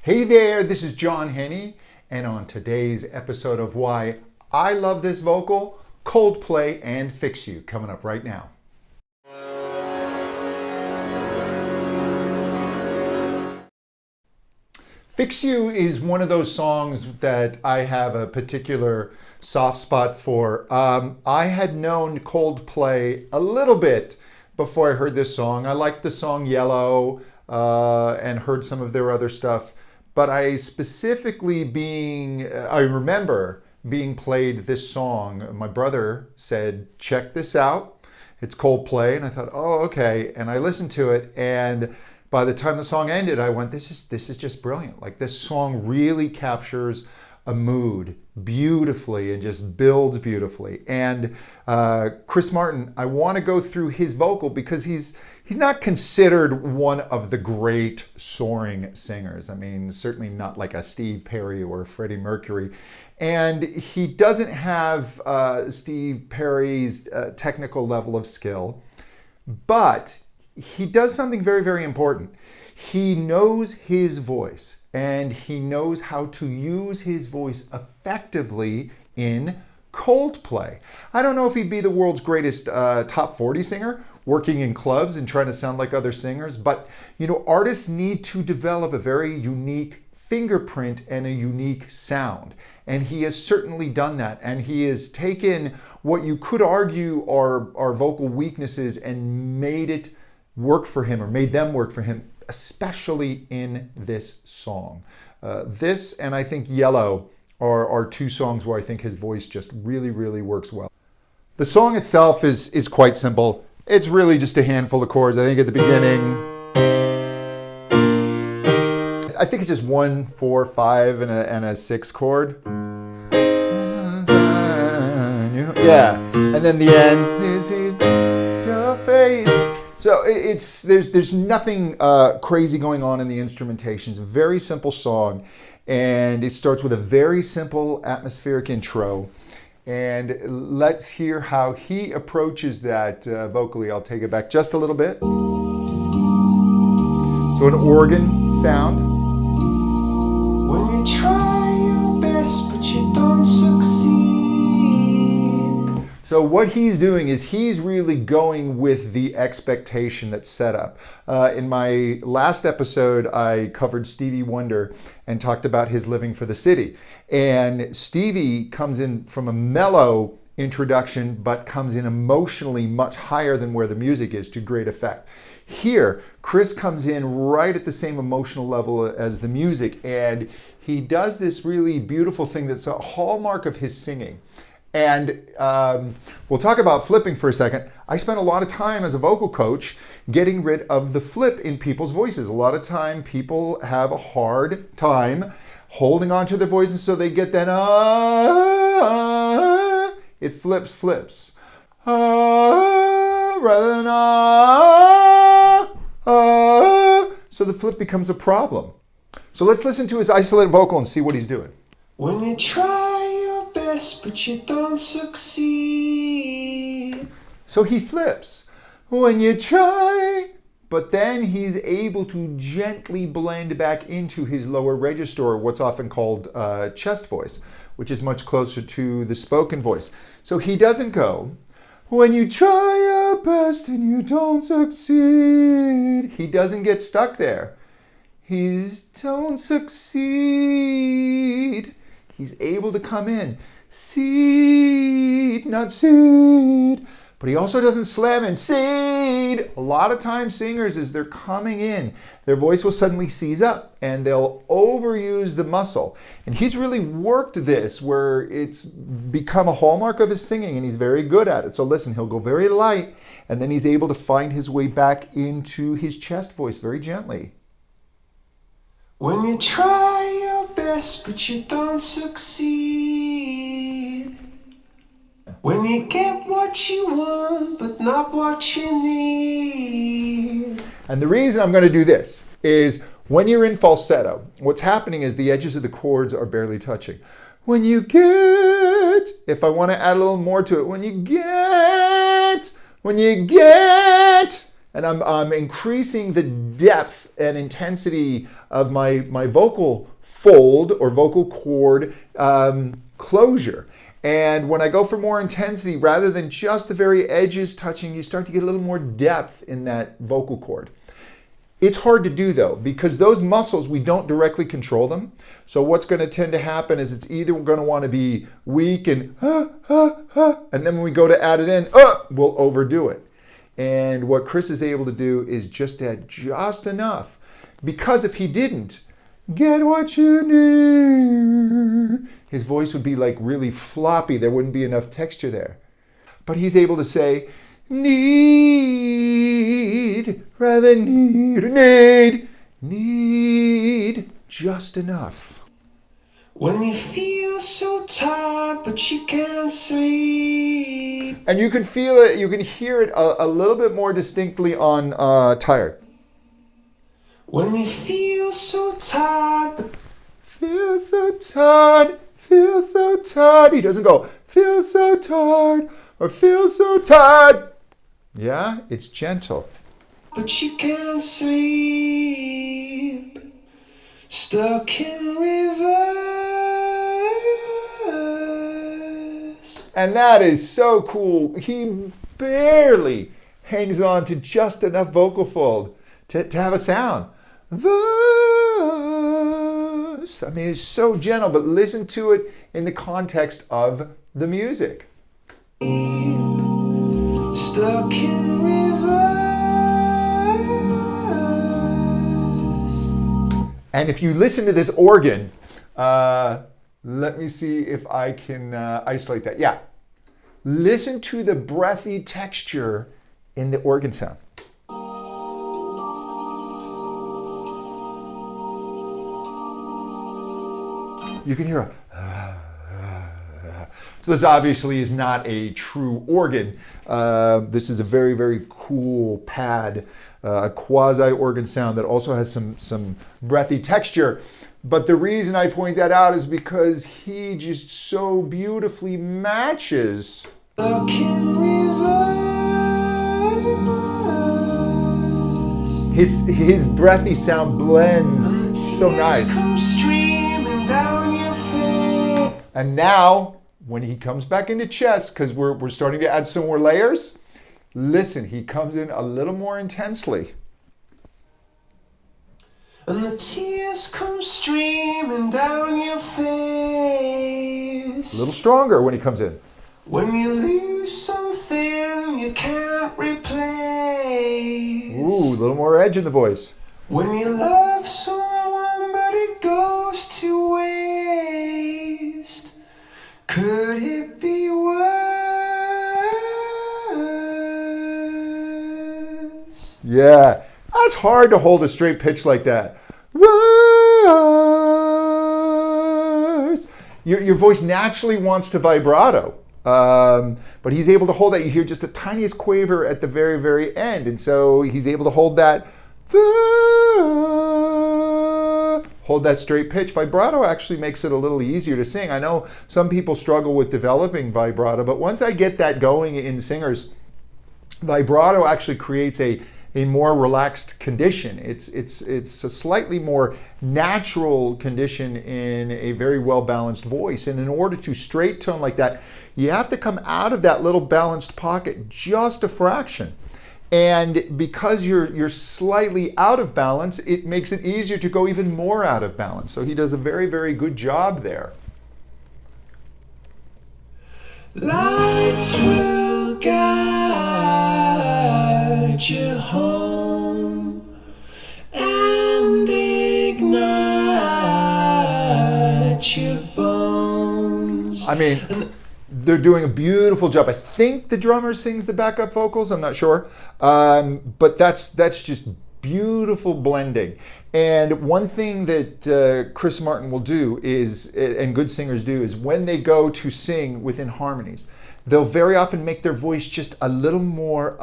Hey there, this is John Henny, and on today's episode of Why I Love This Vocal, Coldplay and Fix You, coming up right now. Fix You is one of those songs that I have a particular soft spot for. I had known Coldplay a little bit before I heard this song. I liked the song Yellow and heard some of their other stuff. But I remember being played this song. My brother said, check this out. It's Coldplay. And I thought, oh, okay. And I listened to it. And by the time the song ended, I went, this is just brilliant. Like, this song really captures a mood beautifully and just builds beautifully. And Chris Martin, I want to go through his vocal because he's not considered one of the great soaring singers. I mean, certainly not like a Steve Perry or Freddie Mercury. And he doesn't have Steve Perry's technical level of skill, but he does something very, very important. He knows his voice, and he knows how to use his voice effectively in Coldplay. I don't know if he'd be the world's greatest top 40 singer, working in clubs and trying to sound like other singers, but artists need to develop a very unique fingerprint and a unique sound. And he has certainly done that. And he has taken what you could argue are vocal weaknesses and made it work for him, or made them work for him, especially in this song. This and I think Yellow are two songs where I think his voice just really, really works well. The song itself is quite simple. It's really just a handful of chords. I think at the beginning, I think it's just 1, 4, 5, and a 6 chord. Yeah, and then the end, this is your face. So there's nothing crazy going on in the instrumentation. It's a very simple song, and it starts with a very simple atmospheric intro. And let's hear how he approaches that vocally. I'll take it back just a little bit. So an organ sound. When you try your best but you don't succeed. So what he's doing is he's really going with the expectation that's set up. In my last episode, I covered Stevie Wonder and talked about his Living for the City. And Stevie comes in from a mellow introduction, but comes in emotionally much higher than where the music is, to great effect. Here, Chris comes in right at the same emotional level as the music, and he does this really beautiful thing that's a hallmark of his singing. And we'll talk about flipping for a second. I spent a lot of time as a vocal coach getting rid of the flip in people's voices. A lot of time people have a hard time holding on to their voices, so they get that it flips rather than so the flip becomes a problem. So let's listen to his isolated vocal and see what he's doing. When you try your best but you don't succeed. So he flips. When you try, but then he's able to gently blend back into his lower register, or what's often called chest voice, which is much closer to the spoken voice. So he doesn't go, when you try your best and you don't succeed. He doesn't get stuck there. He's don't succeed. He's able to come in. Seed, not seed. But he also doesn't slam in seed. A lot of times singers, as they're coming in, their voice will suddenly seize up and they'll overuse the muscle. And he's really worked this where it's become a hallmark of his singing, and he's very good at it. So listen, he'll go very light, and then he's able to find his way back into his chest voice very gently. When you try your best but you don't succeed. When you get what you want but not what you need. And the reason I'm going to do this is when you're in falsetto, what's happening is the edges of the chords are barely touching. When you get, if I want to add a little more to it, when you get, and I'm increasing the depth and intensity of my vocal fold or vocal cord closure. And when I go for more intensity, rather than just the very edges touching, you start to get a little more depth in that vocal cord. It's hard to do though, because those muscles, we don't directly control them. So what's going to tend to happen is it's either going to want to be weak and and then when we go to add it in, we'll overdo it. And what Chris is able to do is just add just enough. Because if he didn't, get what you need, his voice would be like really floppy. There wouldn't be enough texture there. But he's able to say, need, rather than need just enough. When you feel so tired but you can't sleep. And you can feel it, you can hear it a little bit more distinctly on tired. When you feel so tired but feel so tired, feel so tired. He doesn't go, feel so tired or feel so tired. Yeah, it's gentle. But you can't sleep, stuck in reverse. And that is so cool. He barely hangs on to just enough vocal fold to have a sound. Verse. I mean, it's so gentle, but listen to it in the context of the music. Stuck in reverse. And if you listen to this organ, let me see if I can isolate that. Yeah. Listen to the breathy texture in the organ sound. You can hear a so this obviously is not a true organ. This is a very, very cool pad, a quasi-organ sound that also has some breathy texture. But the reason I point that out is because he just so beautifully matches his breathy sound blends so nice. And now, when he comes back into chest, because we're starting to add some more layers, listen, he comes in a little more intensely. And the tears come streaming down your face. A little stronger when he comes in. When you lose something you can't replace. Ooh, a little more edge in the voice. When you love someone but it goes to waste. Could it be worse? Yeah, that's hard to hold a straight pitch like that. Worse. Your voice naturally wants to vibrato, but he's able to hold that. You hear just the tiniest quaver at the very, very end, and so he's able to hold that. Hold that straight pitch. Vibrato actually makes it a little easier to sing. I know some people struggle with developing vibrato, but once I get that going in singers, vibrato actually creates a more relaxed condition. It's a slightly more natural condition in a very well-balanced voice. And in order to straight tone like that, you have to come out of that little balanced pocket just a fraction. And because you're slightly out of balance, it makes it easier to go even more out of balance. So he does a very, very good job there. Lights will guide you home and ignite your bones. I mean, they're doing a beautiful job. I think the drummer sings the backup vocals. I'm not sure, but that's just beautiful blending. And one thing that Chris Martin will do is, and good singers do, is when they go to sing within harmonies, they'll very often make their voice just a little more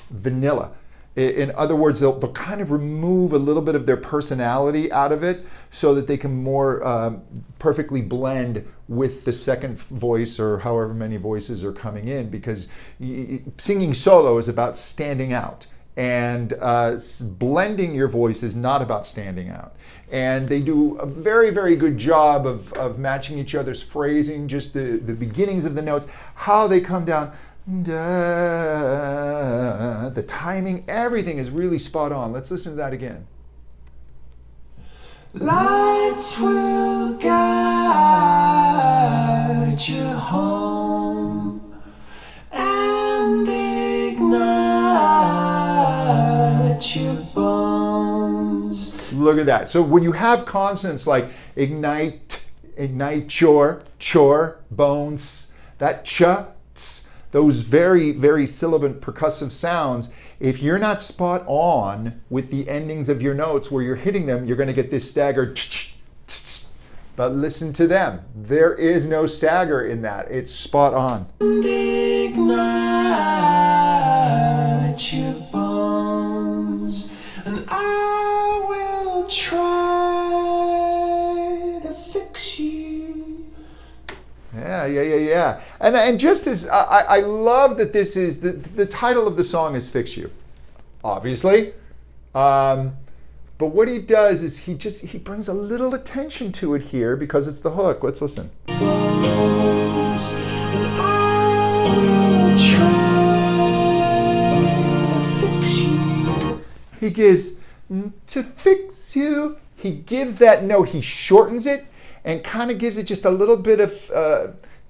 vanilla. In other words, they'll kind of remove a little bit of their personality out of it so that they can more perfectly blend with the second voice or however many voices are coming in, because singing solo is about standing out. And blending your voice is not about standing out. And they do a very, very good job of matching each other's phrasing, just the beginnings of the notes, how they come down, the timing, everything is really spot on. Let's listen to that again. Lights will guide you home and ignite your bones. Look at that. So when you have consonants like ignite your bones, that ch, ts, those very, very sibilant percussive sounds, if you're not spot on with the endings of your notes where you're hitting them, you're going to get this staggered ch, ts. But listen to them. There is no stagger in that. It's spot on. Ignite your bones, and I will try to fix you. Yeah. And just as I love that this is the title of the song is "Fix You," obviously. But what he does is he brings a little attention to it here because it's the hook. Let's listen. Bones, and I will try to fix you. He gives to fix you. He gives that note. He shortens it and kind of gives it just a little bit of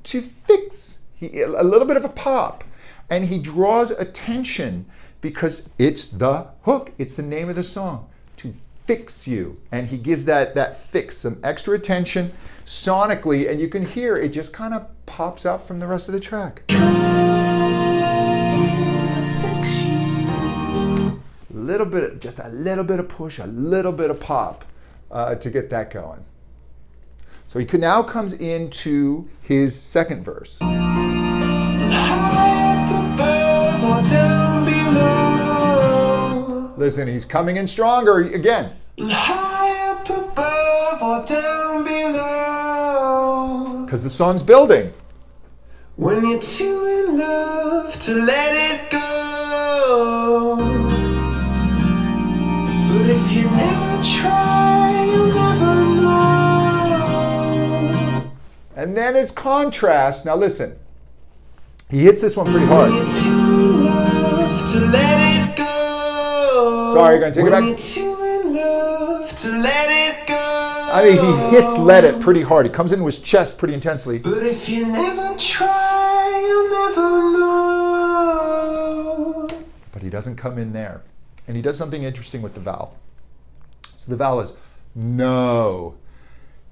to fix. A little bit of a pop, and he draws attention because it's the hook. It's the name of the song. To fix you, and he gives that fix some extra attention sonically, and you can hear it just kind of pops out from the rest of the track. Just a little bit of push, a little bit of pop to get that going. So he now comes into his second verse. Listen, he's coming in stronger again. High up above or down below. Because the song's building. When you're too in love to let it go. But if you never try, you'll never know. And then it's contrast. Now listen. He hits this one pretty hard. When you're too in love to let it go. Sorry, gonna take it back. When you're too in love to let it go. I mean, he hits "let it" pretty hard. He comes into his chest pretty intensely. But if you never try, you'll never know. But he doesn't come in there. And he does something interesting with the vowel. So the vowel is no.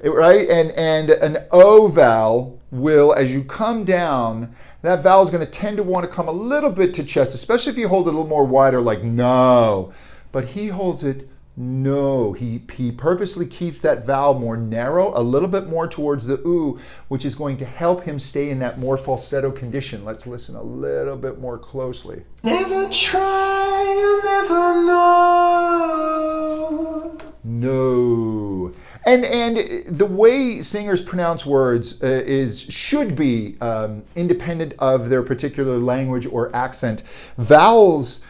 Right? And an O vowel will, as you come down, that vowel is going to tend to want to come a little bit to chest, especially if you hold it a little more wider, like no. But he holds it no. He purposely keeps that vowel more narrow, a little bit more towards the oo, which is going to help him stay in that more falsetto condition. Let's listen a little bit more closely. Never try, you'll never know. No. And the way singers pronounce words should be independent of their particular language or accent. Vowels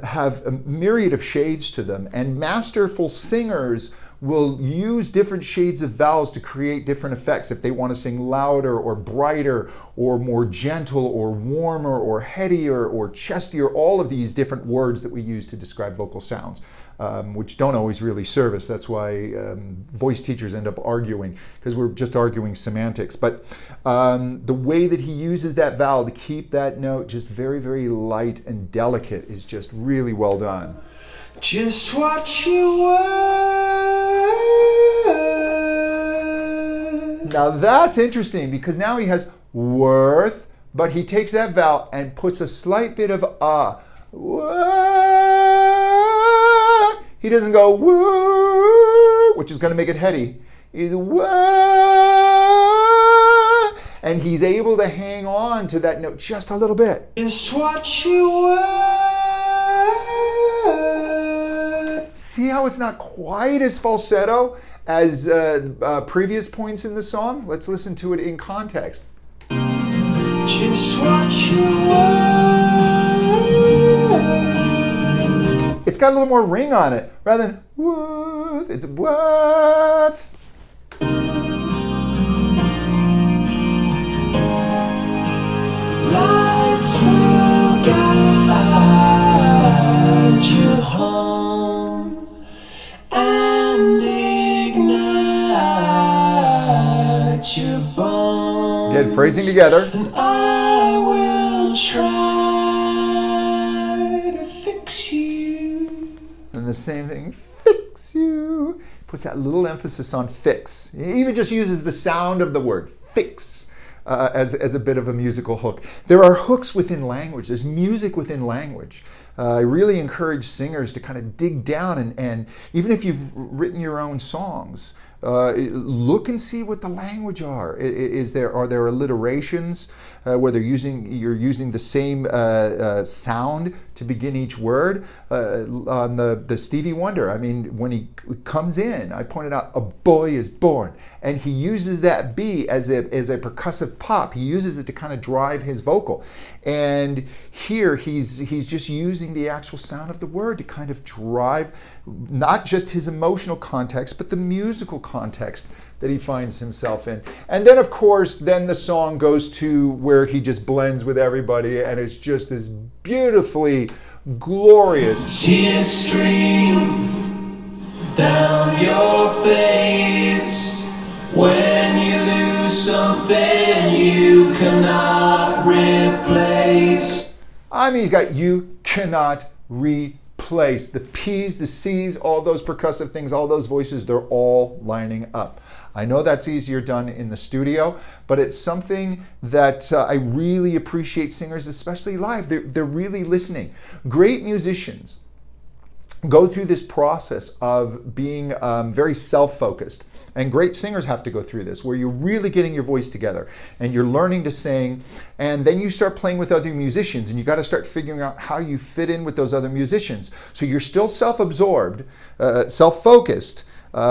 have a myriad of shades to them, and masterful singers will use different shades of vowels to create different effects. If they want to sing louder or brighter or more gentle or warmer or headier or chestier, all of these different words that we use to describe vocal sounds, which don't always really serve us. That's why voice teachers end up arguing, because we're just arguing semantics. But the way that he uses that vowel to keep that note just very, very light and delicate is just really well done. Just what you were. Now that's interesting, because now he has worth, but he takes that vowel and puts a slight bit of He doesn't go woo, which is going to make it heady. He's and he's able to hang on to that note just a little bit. Just what you were. See how it's not quite as falsetto as previous points in the song? Let's listen to it in context. Just what you were. It's got a little more ring on it rather than what. It's what. Lights will guide you home and ignite your bones. Get phrasing together. And I will try to fix you. And the same thing, fix you. Puts that little emphasis on fix. He even just uses the sound of the word fix. As a bit of a musical hook. There are hooks within language. There's music within language. I really encourage singers to kind of dig down and even if you've written your own songs, look and see what the language are. Are there alliterations where you're using the same sound to begin each word? On the Stevie Wonder, I mean, when he comes in, I pointed out, a boy is born. And he uses that B as a percussive pop. He uses it to kind of drive his vocal. And here he's just using the actual sound of the word to kind of drive not just his emotional context, but the musical context that he finds himself in. And then, of course, then the song goes to where he just blends with everybody, and it's just this beautifully glorious. Tears stream down your face when you lose something you cannot replace. I mean, he's got you cannot replace. The P's, the C's, all those percussive things, all those voices, they're all lining up. I know that's easier done in the studio, but it's something that I really appreciate singers, especially live. They're really listening. Great musicians go through this process of being very self-focused. And great singers have to go through this, where you're really getting your voice together and you're learning to sing, and then you start playing with other musicians, and you got to start figuring out how you fit in with those other musicians. So you're still self-absorbed, self-focused,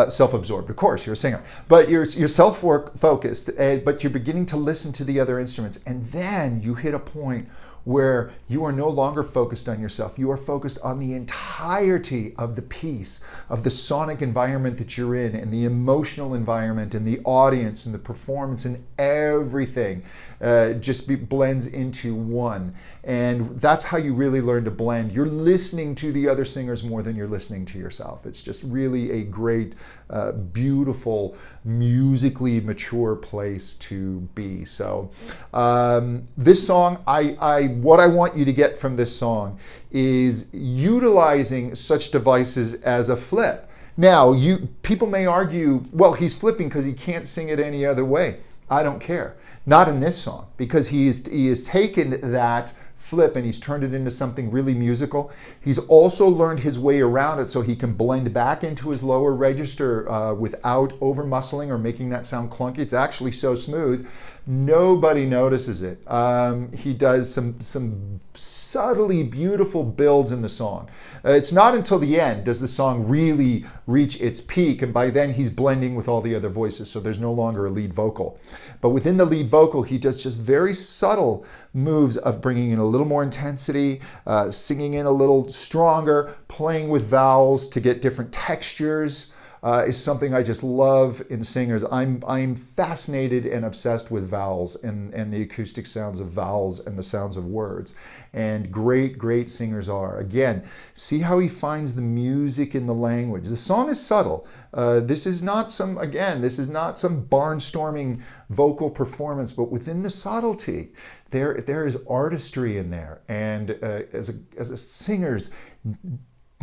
self-absorbed, of course, you're a singer, but you're self-focused, but you're beginning to listen to the other instruments, and then you hit a point where you are no longer focused on yourself. You are focused on the entirety of the piece, of the sonic environment that you're in, and the emotional environment, and the audience, and the performance, and everything blends into one. And that's how you really learn to blend. You're listening to the other singers more than you're listening to yourself. It's just really a great, beautiful, musically mature place to be. So this song, what I want you to get from this song is utilizing such devices as a flip. Now, people may argue, well, he's flipping because he can't sing it any other way. I don't care. Not in this song, because he has taken that flip and he's turned it into something really musical. He's also learned his way around it so he can blend back into his lower register without over muscling or making that sound clunky. It's actually so smooth, nobody notices it. He does some subtly beautiful builds in the song. It's not until the end does the song really reach its peak, and by then he's blending with all the other voices, so there's no longer a lead vocal. But within the lead vocal, he does just very subtle moves of bringing in a little more intensity, singing in a little stronger, playing with vowels to get different textures. Is something I just love in singers. I'm fascinated and obsessed with vowels and the acoustic sounds of vowels and the sounds of words. And great singers are. Again, see how he finds the music in the language. The song is subtle. This is not some barnstorming vocal performance, but within the subtlety, there is artistry in there. And as singers,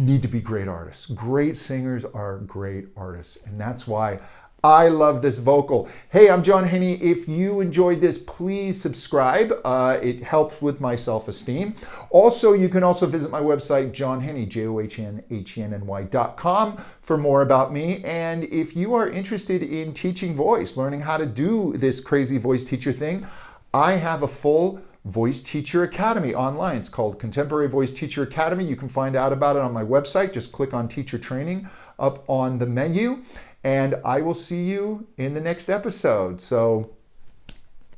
need to be great artists. Great singers are great artists, and that's why I love this vocal. Hey, I'm John Henny. If you enjoyed this, please subscribe. It helps with my self-esteem. Also, you can also visit my website, johnhenny, JOHNHENNY.com, for more about me. And if you are interested in teaching voice, learning how to do this crazy voice teacher thing, I have a full Voice Teacher Academy online. It's called Contemporary Voice Teacher Academy. You can find out about it on my website. Just click on Teacher Training up on the menu, and I will see you in the next episode. So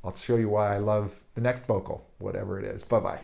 I'll show you why I love the next vocal, whatever it is. Bye-bye.